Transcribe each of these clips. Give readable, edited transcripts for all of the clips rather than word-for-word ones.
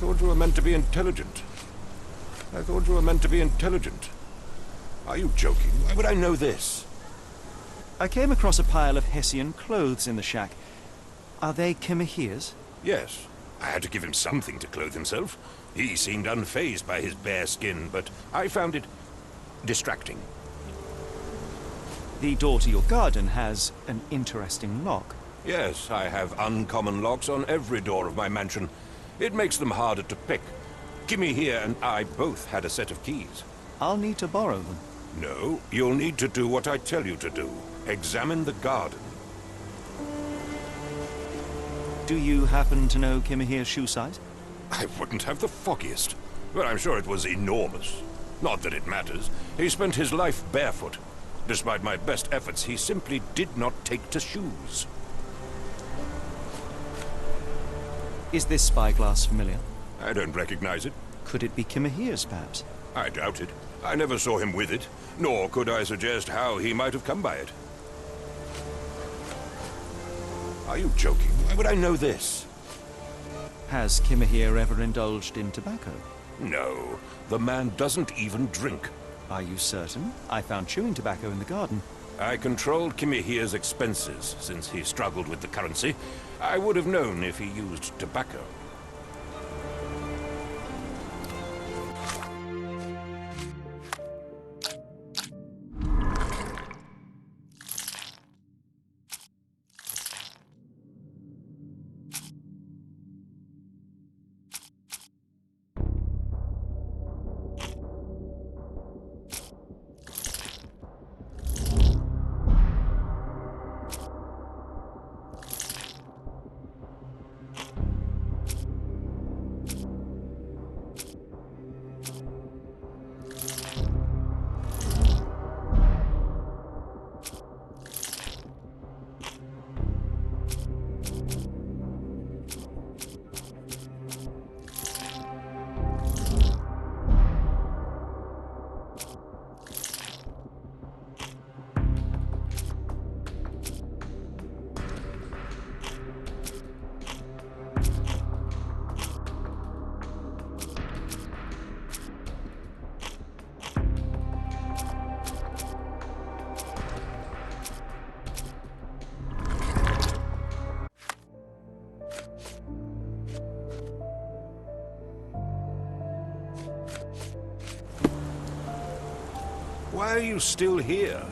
thought you were meant to be intelligent. Are you joking? Why would I know this? I came across a pile of Hessian clothes in the shack. Are they Kimahir's? Yes. I had to give him something to clothe himself. He seemed unfazed by his bare skin, but I found it distracting. The door to your garden has an interesting lock. Yes, I have uncommon locks on every door of my mansion. It makes them harder to pick. Kimmy here and I both had a set of keys. I'll need to borrow them. No, you'll need to do what I tell you to do. Examine the garden. Do you happen to know Kimahir's shoe size? I wouldn't have the foggiest. But I'm sure it was enormous. Not that it matters. He spent his life barefoot. Despite my best efforts, he simply did not take to shoes. Is this spyglass familiar? I don't recognize it. Could it be Kimahir's, perhaps? I doubt it. I never saw him with it, nor could I suggest how he might have come by it. Are you joking? Why would I know this? Has Kimahir ever indulged in tobacco? No, the man doesn't even drink. Are you certain? I found chewing tobacco in the garden. I controlled Kimahir's expenses since he struggled with the currency. I would have known if he used tobacco. Why are you still here?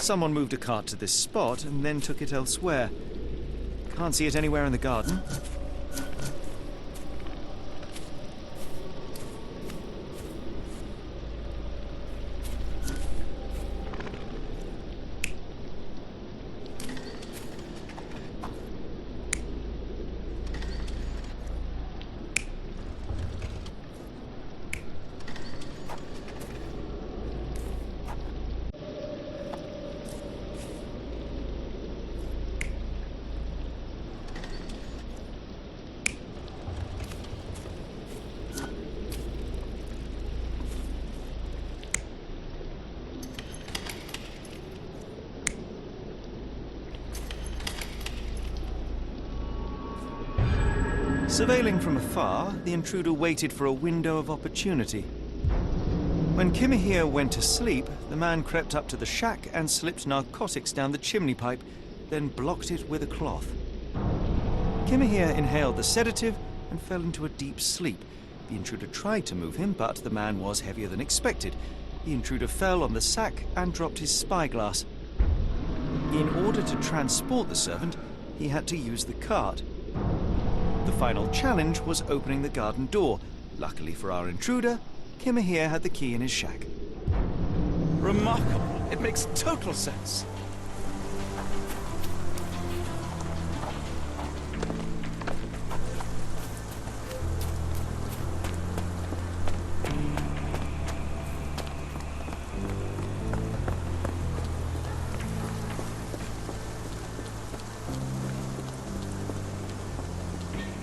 Someone moved a cart to this spot and then took it elsewhere. Can't see it anywhere in the garden. Surveilling from afar, the intruder waited for a window of opportunity. When Kimahir went to sleep, the man crept up to the shack and slipped narcotics down the chimney pipe, then blocked it with a cloth. Kimahir inhaled the sedative and fell into a deep sleep. The intruder tried to move him, but the man was heavier than expected. The intruder fell on the sack and dropped his spyglass. In order to transport the servant, he had to use the cart. The final challenge was opening the garden door. Luckily for our intruder, Kimahir had the key in his shack. Remarkable. It makes total sense.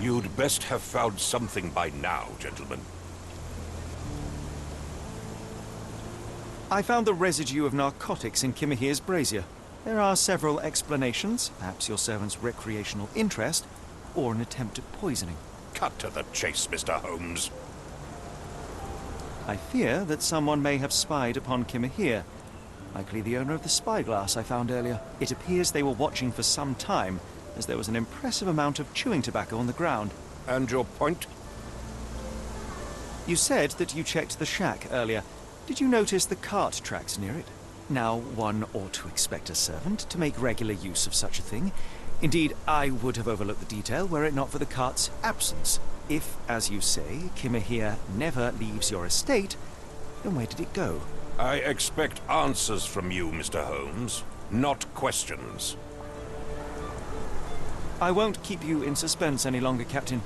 You'd best have found something by now, gentlemen. I found the residue of narcotics in Kimahir's brazier. There are several explanations, perhaps your servant's recreational interest, or an attempt at poisoning. Cut to the chase, Mr. Holmes. I fear that someone may have spied upon Kimahir, likely the owner of the spyglass I found earlier. It appears they were watching for some time, as there was an impressive amount of chewing tobacco on the ground. And your point? You said that you checked the shack earlier. Did you notice the cart tracks near it? Now, one ought to expect a servant to make regular use of such a thing. Indeed, I would have overlooked the detail were it not for the cart's absence. If, as you say, Kimahir never leaves your estate, then where did it go? I expect answers from you, Mr. Holmes, not questions. I won't keep you in suspense any longer, Captain.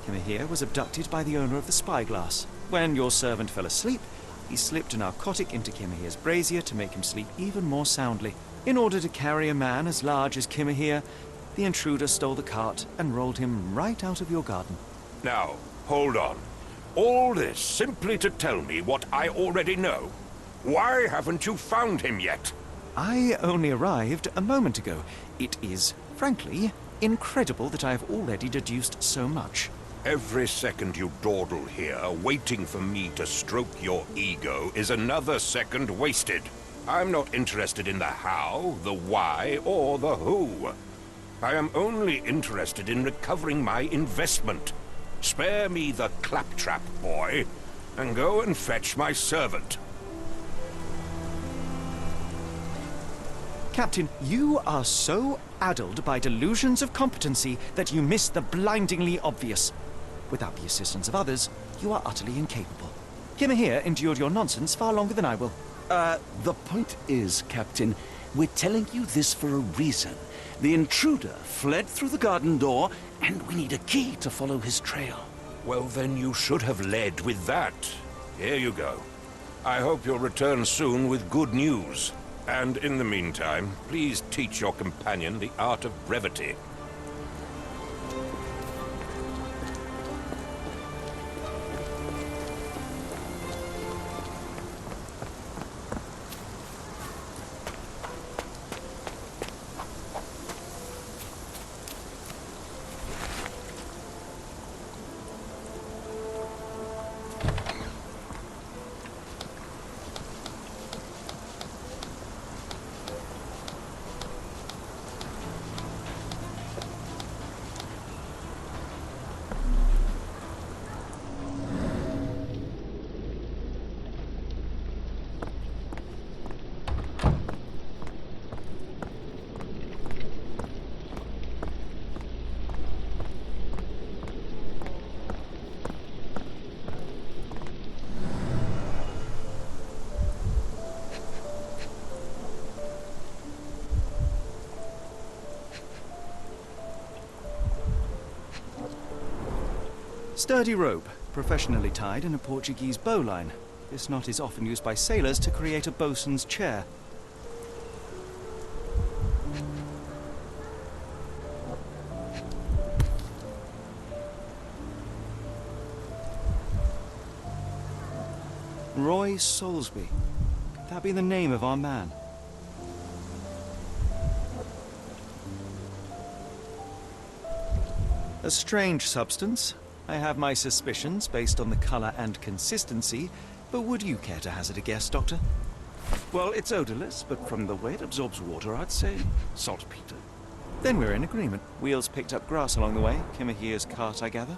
Kimahir was abducted by the owner of the spyglass. When your servant fell asleep, he slipped a narcotic into Kimahir's brazier to make him sleep even more soundly. In order to carry a man as large as Kimahir, the intruder stole the cart and rolled him right out of your garden. Now, hold on. All this simply to tell me what I already know? Why haven't you found him yet? I only arrived a moment ago. It is, frankly, incredible that I have already deduced so much. Every second you dawdle here, waiting for me to stroke your ego, is another second wasted. I'm not interested in the how, the why, or the who. I am only interested in recovering my investment. Spare me the claptrap, boy, and go and fetch my servant. Captain, you are so addled by delusions of competency that you miss the blindingly obvious. Without the assistance of others, you are utterly incapable. Kimahir endured your nonsense far longer than I will. The point is, Captain, we're telling you this for a reason. The intruder fled through the garden door, and we need a key to follow his trail. Well, then you should have led with that. Here you go. I hope you'll return soon with good news. And in the meantime, please teach your companion the art of brevity. Sturdy rope, professionally tied in a Portuguese bowline. This knot is often used by sailors to create a bosun's chair. Roy Soulsby. Could that be the name of our man? A strange substance. I have my suspicions based on the color and consistency, but would you care to hazard a guess, Doctor? Well, it's odorless, but from the way it absorbs water, I'd say saltpeter. Then we're in agreement. Wheels picked up grass along the way. Kimahir's cart, I gather.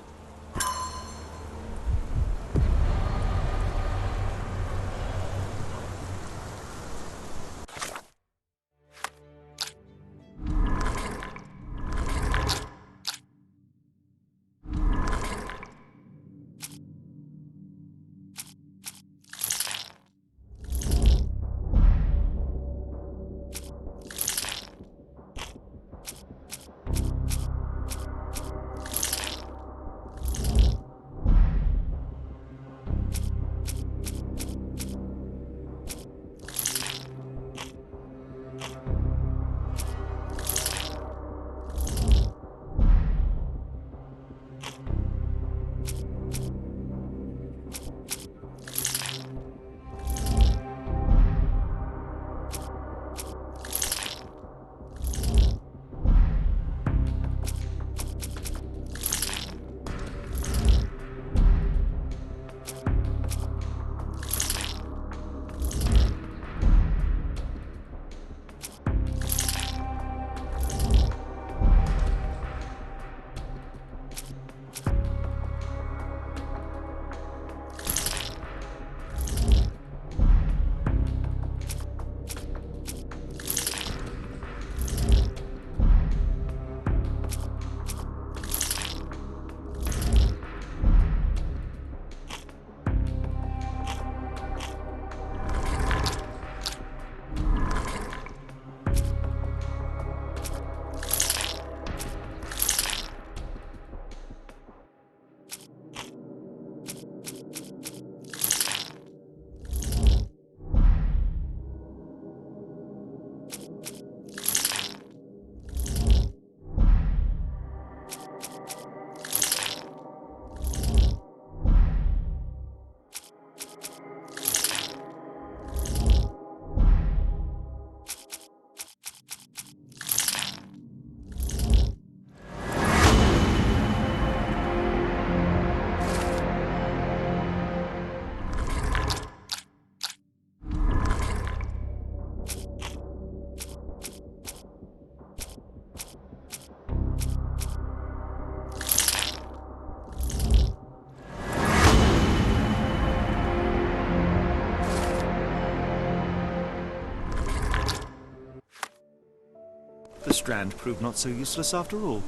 The strand proved not so useless after all.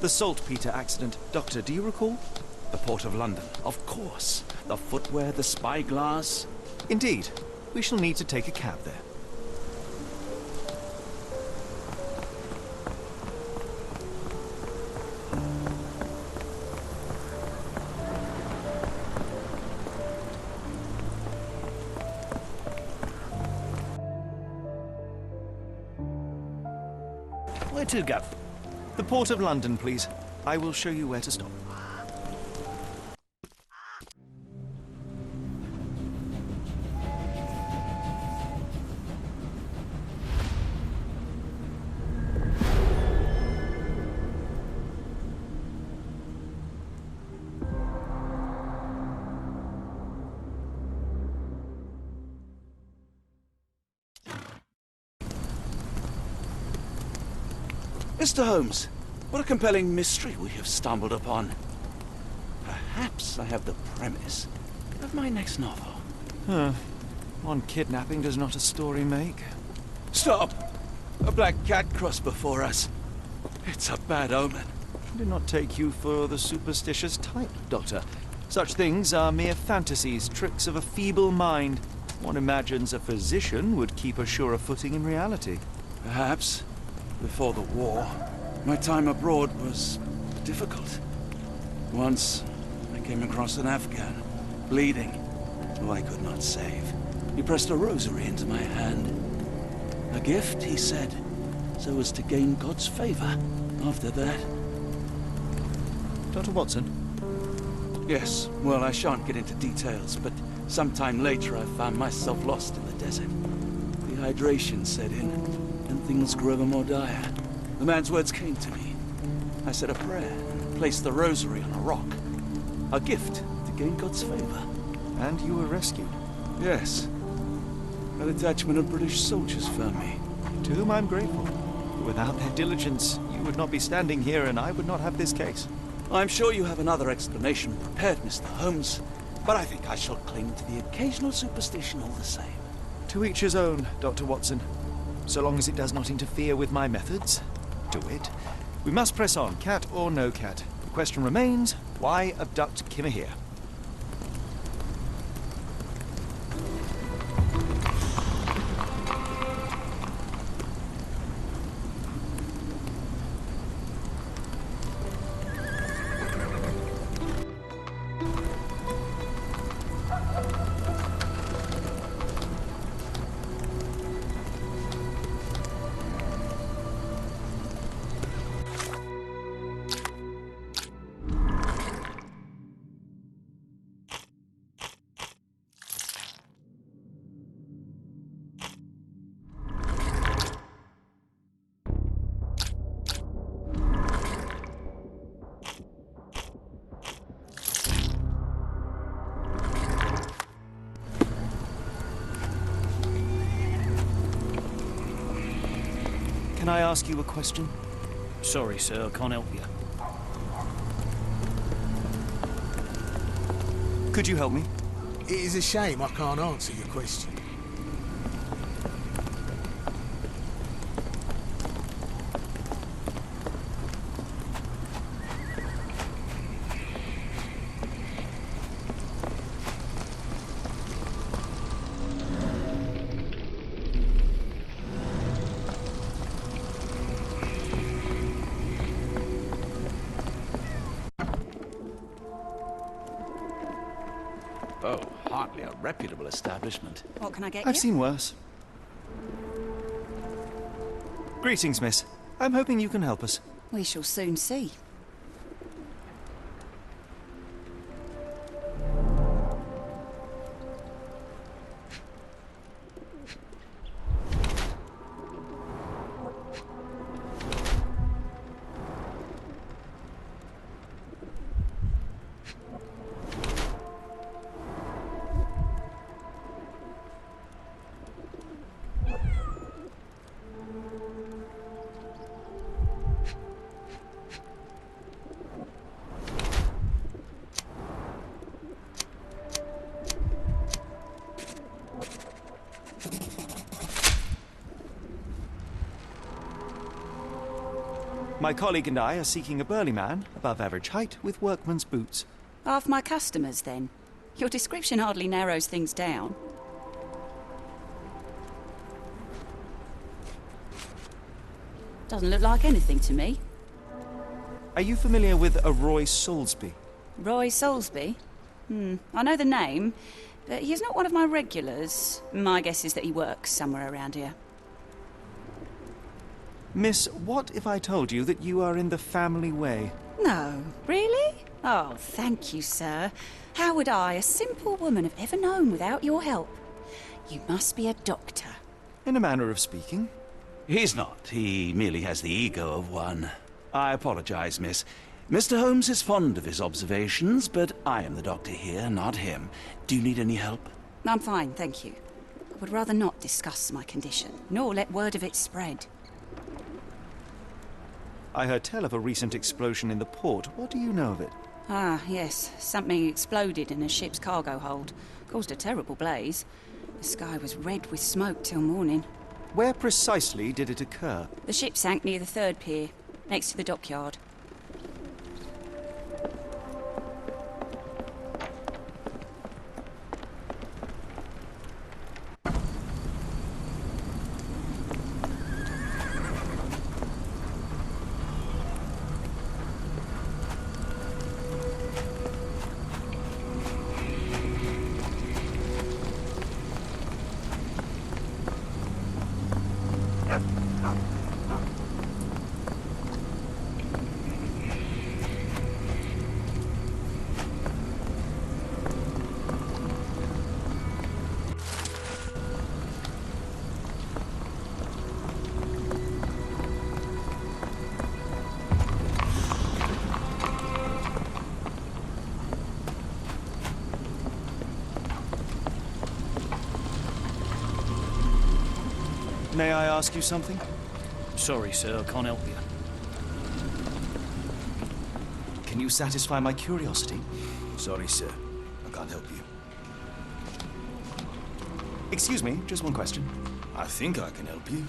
The saltpeter accident. Doctor, do you recall? The Port of London, of course. The footwear, the spyglass. Indeed. We shall need to take a cab there. Where to, Gav? The Port of London, please. I will show you where to stop. Mr. Holmes, what a compelling mystery we have stumbled upon. Perhaps I have the premise of my next novel. One kidnapping does not a story make. Stop! A black cat crossed before us. It's a bad omen. I do not take you for the superstitious type, Doctor. Such things are mere fantasies, tricks of a feeble mind. One imagines a physician would keep a surer footing in reality. Perhaps. Before the war, my time abroad was difficult. Once, came across an Afghan, bleeding, who I could not save. He pressed a rosary into my hand. A gift, he said, so as to gain God's favor. After that... Dr. Watson? Yes, well, I shan't get into details, but sometime later I found myself lost in the desert. Dehydration set in, and things grew ever more dire. The man's words came to me. I said a prayer and placed the rosary on a rock. A gift to gain God's favor. And you were rescued. Yes. A detachment of British soldiers found me. To whom I'm grateful. Without their diligence, you would not be standing here and I would not have this case. I'm sure you have another explanation prepared, Mr. Holmes, but I think I shall cling to the occasional superstition all the same. To each his own, Dr. Watson. So long as it does not interfere with my methods, do it. We must press on, cat or no cat. The question remains, why abduct Kimmer here? Can I ask you a question? Sorry, sir, I can't help you. Could you help me? It is a shame I can't answer your question. Oh, hardly a reputable establishment. What can I get I've you? seen worse. Greetings, miss. I'm hoping you can help us. We shall soon see. My colleague and I are seeking a burly man, above average height, with workman's boots. Half my customers, then. Your description hardly narrows things down. Doesn't look like anything to me. Are you familiar with a Roy Soulsby? Roy Soulsby? I know the name, but he's not one of my regulars. My guess is that he works somewhere around here. Miss, what if I told you that you are in the family way? No, really? Oh, thank you, sir. How would I, a simple woman, have ever known without your help? You must be a doctor. In a manner of speaking. He's not. He merely has the ego of one. I apologize, miss. Mr. Holmes is fond of his observations, but I am the doctor here, not him. Do you need any help? I'm fine, thank you. I would rather not discuss my condition, nor let word of it spread. I heard tell of a recent explosion in the port. What do you know of it? Ah, yes. Something exploded in a ship's cargo hold. Caused a terrible blaze. The sky was red with smoke till morning. Where precisely did it occur? The ship sank near the third pier, next to the dockyard. May I ask you something? Sorry, sir, I can't help you. Can you satisfy my curiosity? Sorry, sir. I can't help you. Excuse me, just one question. I think I can help you.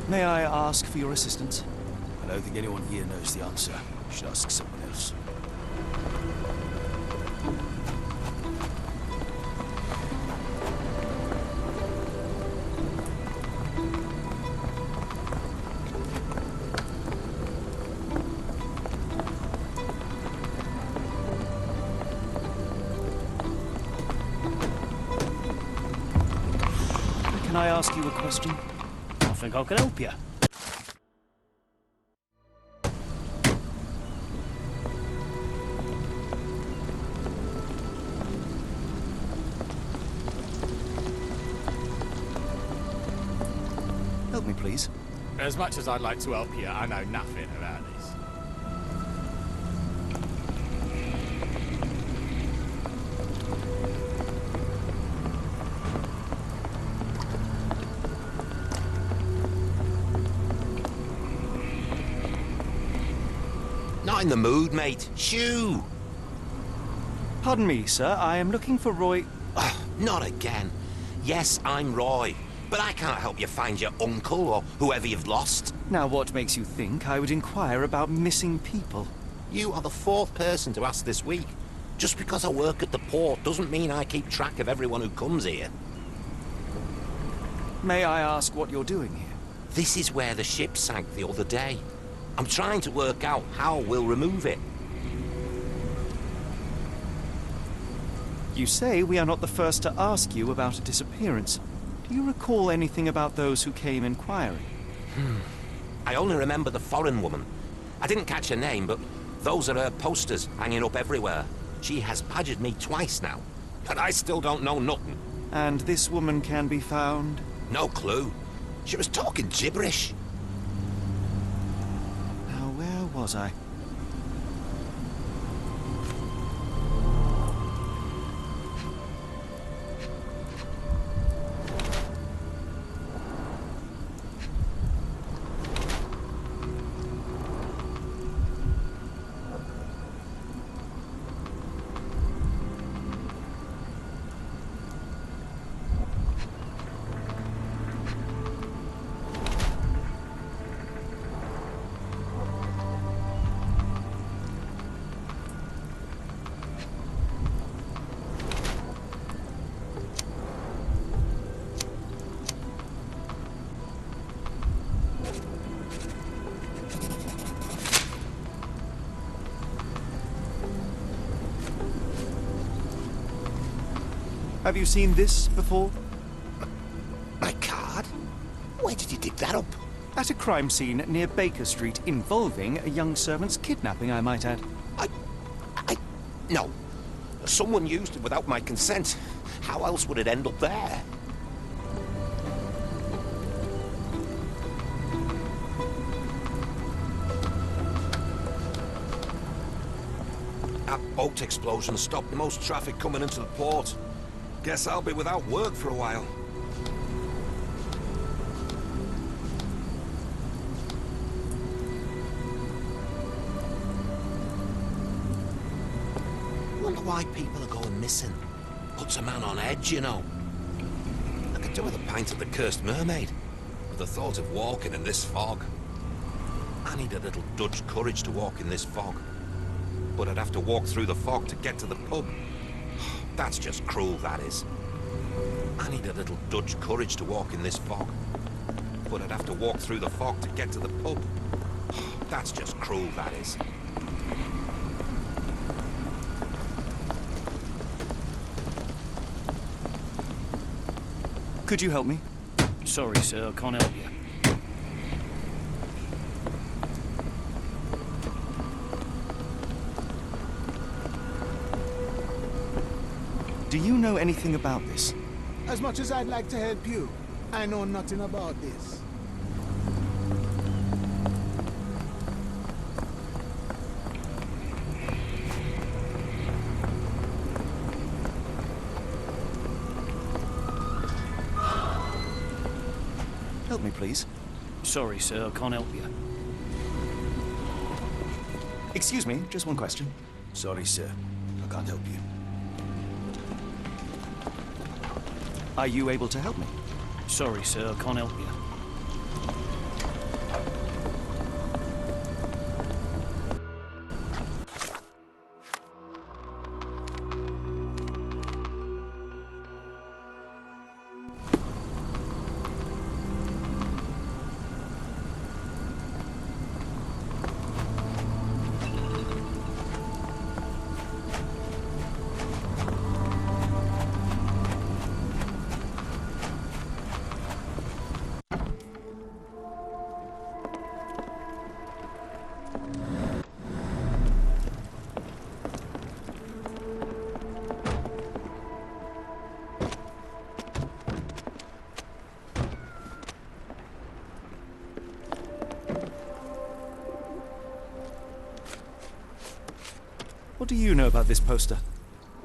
May I ask for your assistance? I don't think anyone here knows the answer. You should ask someone else. Can I ask you a question? I think I can help you. Help me, please. As much as I'd like to help you, I know nothing about this. Not in the mood, mate. Shoo! Pardon me, sir. I am looking for Roy. Not again. Yes, I'm Roy, but I can't help you find your uncle or whoever you've lost. Now, what makes you think I would inquire about missing people? You are the fourth person to ask this week. Just because I work at the port doesn't mean I keep track of everyone who comes here. May I ask what you're doing here? This is where the ship sank the other day. I'm trying to work out how we'll remove it. You say we are not the first to ask you about a disappearance. Do you recall anything about those who came inquiring? I only remember the foreign woman. I didn't catch her name, but those are her posters hanging up everywhere. She has badgered me twice now, but I still don't know nothing. And this woman can be found? No clue. She was talking gibberish. Now, where was I? Have you seen this before? My card? Where did you dig that up? At a crime scene near Baker Street involving a young servant's kidnapping, I might add. No. Someone used it without my consent. How else would it end up there? That boat explosion stopped most traffic coming into the port. Guess I'll be without work for a while. Wonder why people are going missing. Puts a man on edge, you know. I could do with a pint of the Cursed Mermaid. With the thought of walking in this fog. I need a little Dutch courage to walk in this fog. But I'd have to walk through the fog to get to the pub. That's just cruel, that is. I need a little Dutch courage to walk in this fog. But I'd have to walk through the fog to get to the pub. That's just cruel, that is. Could you help me? Sorry, sir, I can't help you. Do you know anything about this? As much as I'd like to help you, I know nothing about this. Help me, please. Sorry, sir, I can't help you. Excuse me, just one question. Sorry, sir. I can't help you. Are you able to help me? Sorry, sir, I can't help you. What do you know about this poster?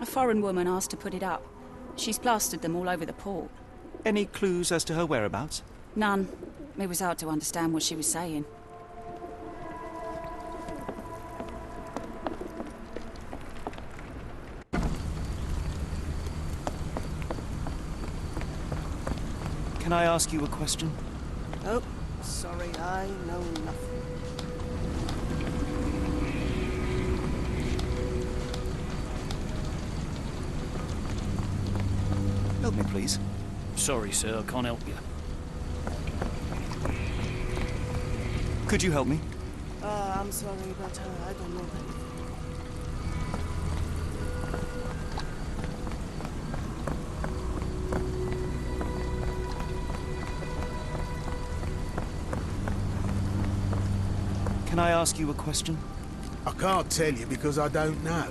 A foreign woman asked to put it up. She's plastered them all over the port. Any clues as to her whereabouts? None. It was hard to understand what she was saying. Can I ask you a question? Oh, sorry, I know nothing. Help me, please. Sorry, sir, I can't help you. Could you help me? I'm sorry, but I don't know anything. Can I ask you a question? I can't tell you because I don't know.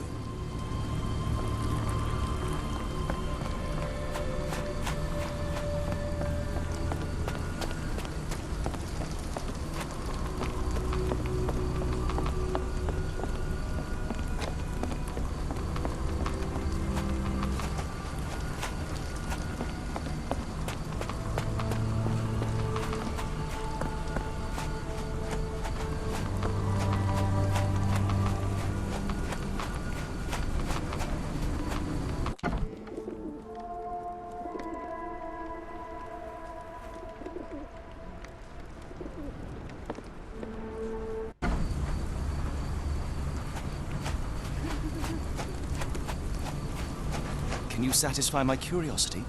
Can you satisfy my curiosity?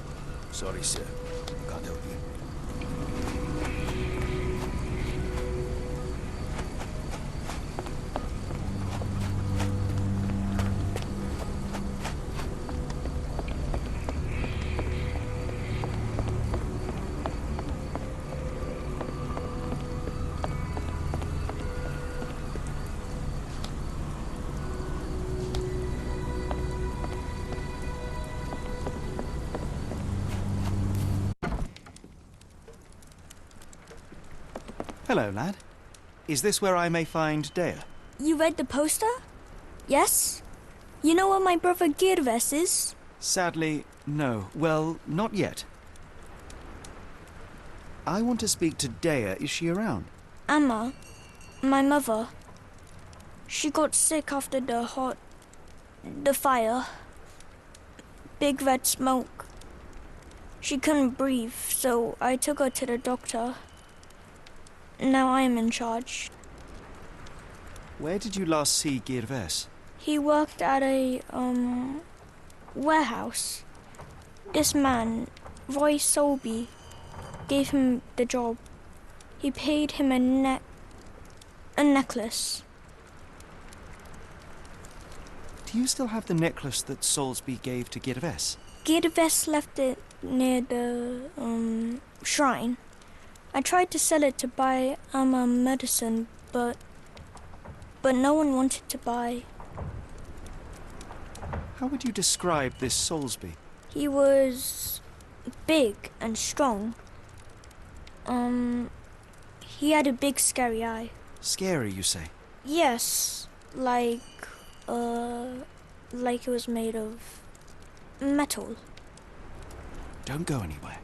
Sorry, sir. Can't help you. Hello, lad. Is this where I may find Dea? You read the poster? Yes? You know where my brother Girves is? Sadly, no. Well, not yet. I want to speak to Dea. Is she around? Amma, my mother. She got sick after the fire. Big red smoke. She couldn't breathe, so I took her to the doctor. Now I am in charge. Where did you last see Girves? He worked at a, warehouse. This man, Roy Solby, gave him the job. He paid him a necklace. Do you still have the necklace that Soulsby gave to Girves? Girves left it near the, shrine. I tried to sell it to buy Amma medicine, but no one wanted to buy. How would you describe this Soulsby? He was big and strong. He had a big scary eye. Scary, you say? Yes, like it was made of metal. Don't go anywhere.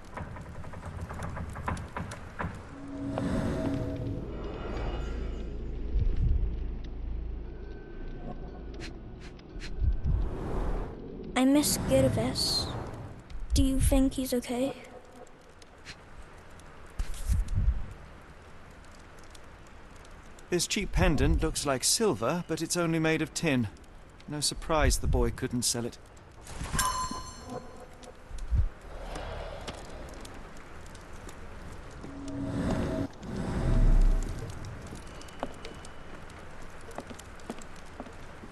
I miss Girves. Do you think he's okay? This cheap pendant looks like silver, but it's only made of tin. No surprise the boy couldn't sell it.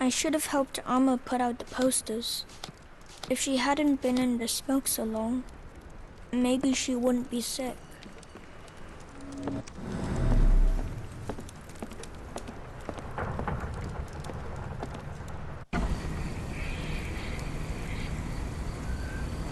I should have helped Amma put out the posters. If she hadn't been in the smoke so long, maybe she wouldn't be sick.